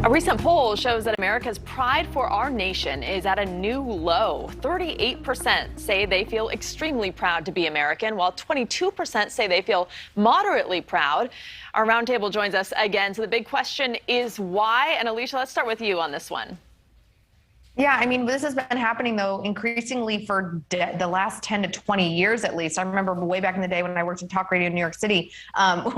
A recent poll shows that America's pride for our nation is at a new low. 38% say they feel extremely proud to be American, while 22% say they feel moderately proud. Our roundtable joins us again. So the big question is why? And Elisha, let's start with you on this one. Yeah, I mean, this has been happening, though, increasingly for the last 10 to 20 years, at least. I remember way back in the day when I worked in talk radio in New York City,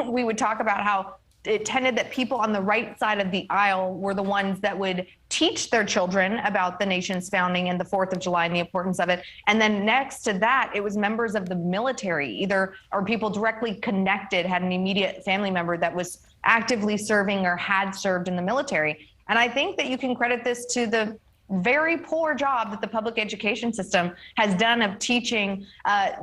we would talk about how it tended that people on the right side of the aisle were the ones that would teach their children about the nation's founding and the 4th of July and the importance of it. And then next to that, it was members of the military, either or people directly connected, had an immediate family member that was actively serving or had served in the military. And I think that you can credit this to the very poor job that the public education system has done of teaching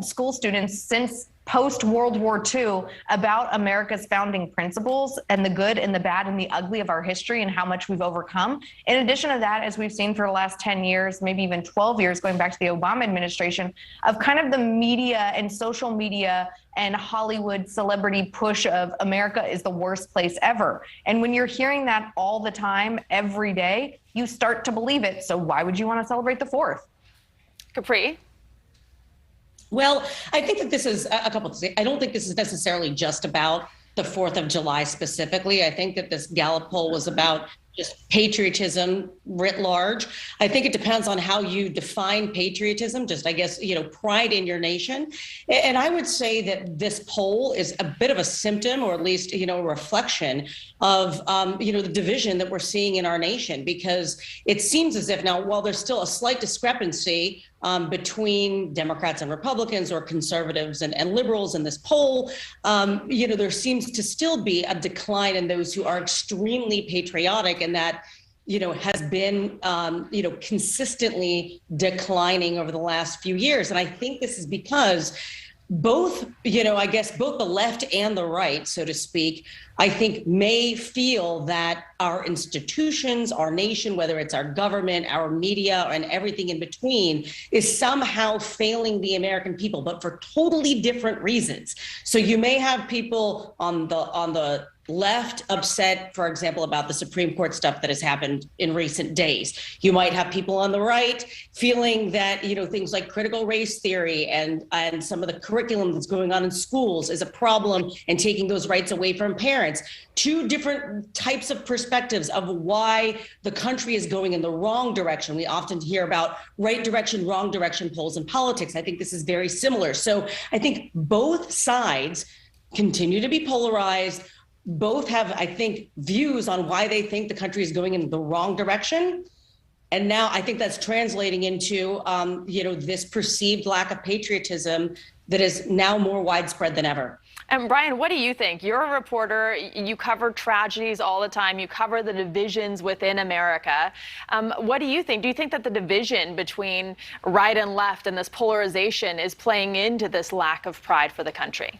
school students since post-World War II about America's founding principles and the good and the bad and the ugly of our history and how much we've overcome. In addition to that, as we've seen for the last 10 years, maybe even 12 years, going back to the Obama administration, of kind of the media and social media and Hollywood celebrity push of America is the worst place ever. And when you're hearing that all the time, every day, you start to believe it. So why would you want to celebrate the 4th? Capri? Well, I think that this is a couple of things. I don't think this is necessarily just about the 4th of July specifically. I think that this Gallup poll was about just patriotism writ large. I think it depends on how you define patriotism, just, I guess, pride in your nation. And I would say that this poll is a bit of a symptom, or at least, a reflection of, the division that we're seeing in our nation, because it seems as if now, while there's still a slight discrepancy between Democrats and Republicans, or conservatives and liberals in this poll, there seems to still be a decline in those who are extremely patriotic, and that has been consistently declining over the last few years. And I think this is because both both the left and the right, so to speak, I think may feel that our institutions, our nation, whether it's our government, our media, and everything in between, is somehow failing the American people, but for totally different reasons. So you may have people on the left upset, for example, about the Supreme Court stuff that has happened in recent days. You might have people on the right feeling that, things like critical race theory and some of the curriculum that's going on in schools is a problem and taking those rights away from parents. Two different types of perspectives of why the country is going in the wrong direction. We often hear about right direction, wrong direction polls in politics. I think this is very similar. So I think both sides continue to be polarized. Both have, I think, views on why they think the country is going in the wrong direction. And now I think that's translating into, this perceived lack of patriotism that is now more widespread than ever. And Brian, what do you think? You're a reporter. You cover tragedies all the time. You cover the divisions within America. What do you think? Do you think that the division between right and left and this polarization is playing into this lack of pride for the country?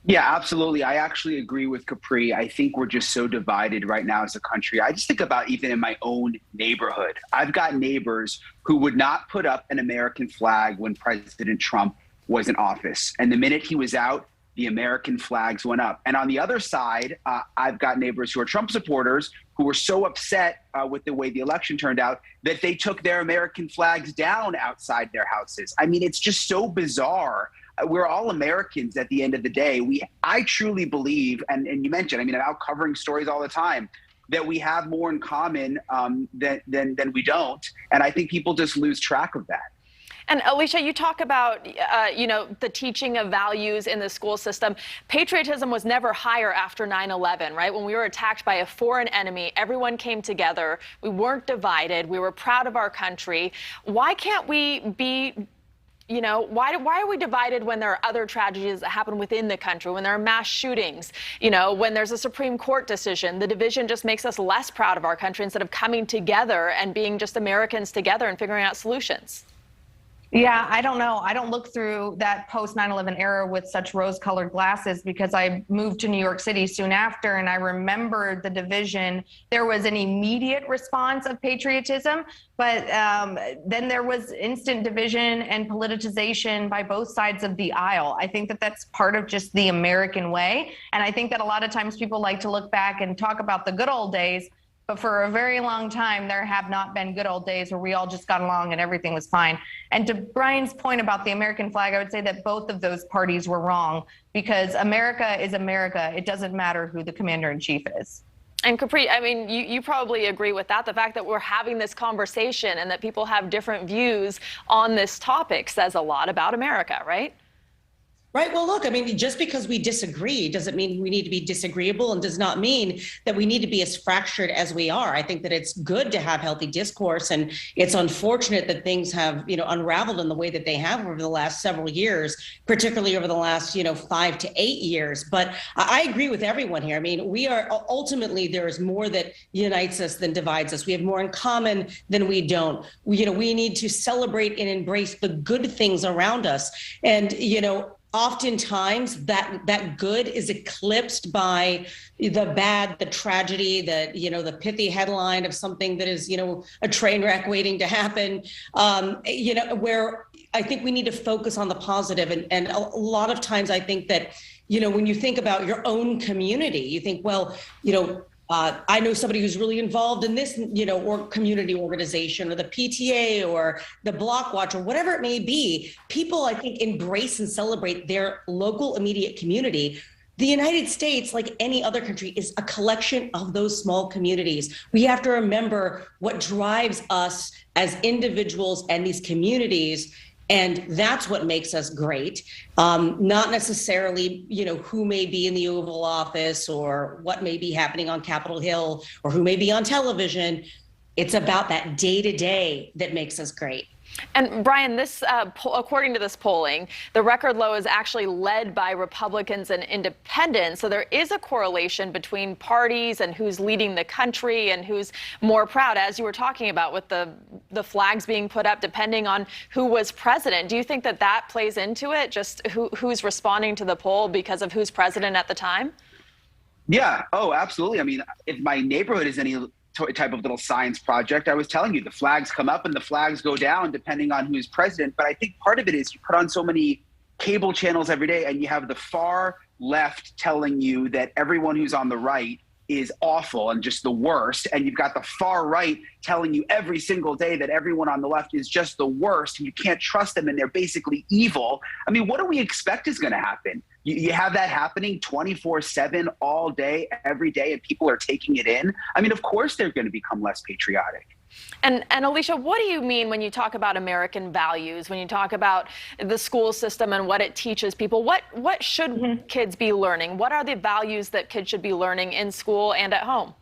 Yeah, absolutely. I actually agree with Capri. I think we're just so divided right now as a country. I just think about even in my own neighborhood. I've got neighbors who would not put up an American flag when President Trump was in office. And the minute he was out, the American flags went up. And on the other side, I've got neighbors who are Trump supporters who were so upset with the way the election turned out that they took their American flags down outside their houses. I mean, it's just so bizarre. We're all Americans at the end of the day. I truly believe, and you mentioned, I'm out covering stories all the time, that we have more in common than we don't. And I think people just lose track of that. And Elisha, you talk about, the teaching of values in the school system. Patriotism was never higher after 9/11, right? When we were attacked by a foreign enemy, everyone came together. We weren't divided. We were proud of our country. Why can't we be why are we divided when there are other tragedies that happen within the country, when there are mass shootings, when there's a Supreme Court decision? The division just makes us less proud of our country instead of coming together and being just Americans together and figuring out solutions. Yeah, I don't know. I don't look through that post 9/11 era with such rose-colored glasses because I moved to New York City soon after, and I remember the division. There was an immediate response of patriotism, but then there was instant division and politicization by both sides of the aisle. I think that that's part of just the American way, and I think that a lot of times people like to look back and talk about the good old days. but for a very long time, there have not been good old days where we all just got along and everything was fine. And to Brian's point about the American flag, I would say that both of those parties were wrong, because America is America. It doesn't matter who the commander-in-chief is. And Capri, I mean, you probably agree with that. The fact that we're having this conversation and that people have different views on this topic says a lot about America, right? Right. Well, look, I mean, just because we disagree doesn't mean we need to be disagreeable, and does not mean that we need to be as fractured as we are. I think that it's good to have healthy discourse, and it's unfortunate that things have, unraveled in the way that they have over the last several years, particularly over the last, 5 to 8 years. But I agree with everyone here. I mean, we are ultimately, there is more that unites us than divides us. We have more in common than we don't. We need to celebrate and embrace the good things around us. And, oftentimes that good is eclipsed by the bad, the tragedy, the pithy headline of something that is, a train wreck waiting to happen, where I think we need to focus on the positive. And a lot of times I think that, when you think about your own community, you think, well, I know somebody who's really involved in this, or community organization, or the PTA, or the Block Watch, or whatever it may be. People, I think, embrace and celebrate their local immediate community. The United States, like any other country, is a collection of those small communities. We have to remember what drives us as individuals and these communities. And that's what makes us great. Not necessarily, who may be in the Oval Office, or what may be happening on Capitol Hill, or who may be on television. It's about that day-to-day that makes us great. And Brian, this, according to this polling, the record low is actually led by Republicans and independents. So there is a correlation between parties and who's leading the country and who's more proud, as you were talking about, with the flags being put up depending on who was president. Do you think that plays into it, just who's responding to the poll because of who's president at the time? Yeah. Oh, absolutely. I mean, if my neighborhood is any type of little science project, I was telling you, the flags come up and the flags go down depending on who's president. But I think part of it is you put on so many cable channels every day, and you have the far left telling you that everyone who's on the right is awful and just the worst. And you've got the far right telling you every single day that everyone on the left is just the worst and you can't trust them and they're basically evil. I mean, what do we expect is going to happen? You have that happening 24/7 all day, every day, and people are taking it in. I mean, of course they're going to become less patriotic. And Elisha, what do you mean when you talk about American values, when you talk about the school system and what it teaches people? What should kids be learning? What are the values that kids should be learning in school and at home?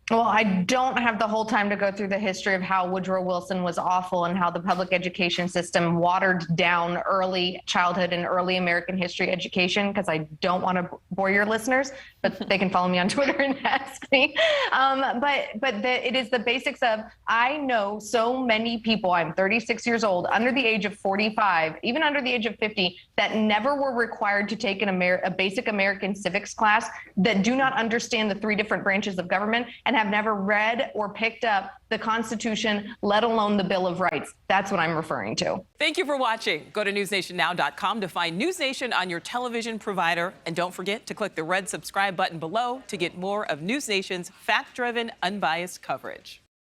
Well, I don't have the whole time to go through the history of how Woodrow Wilson was awful and how the public education system watered down early childhood and early American history education, because I don't want to bore your listeners, but they can follow me on Twitter and ask me. It is the basics of, I know so many people, I'm 36 years old, under the age of 45, even under the age of 50, that never were required to take a basic American civics class, that do not understand the 3 different branches of government, and have never read or picked up the Constitution, let alone the Bill of Rights. That's what I'm referring to. Thank you for watching. Go to newsnationnow.com to find NewsNation on your television provider. And don't forget to click the red subscribe button below to get more of NewsNation's fact-driven, unbiased coverage.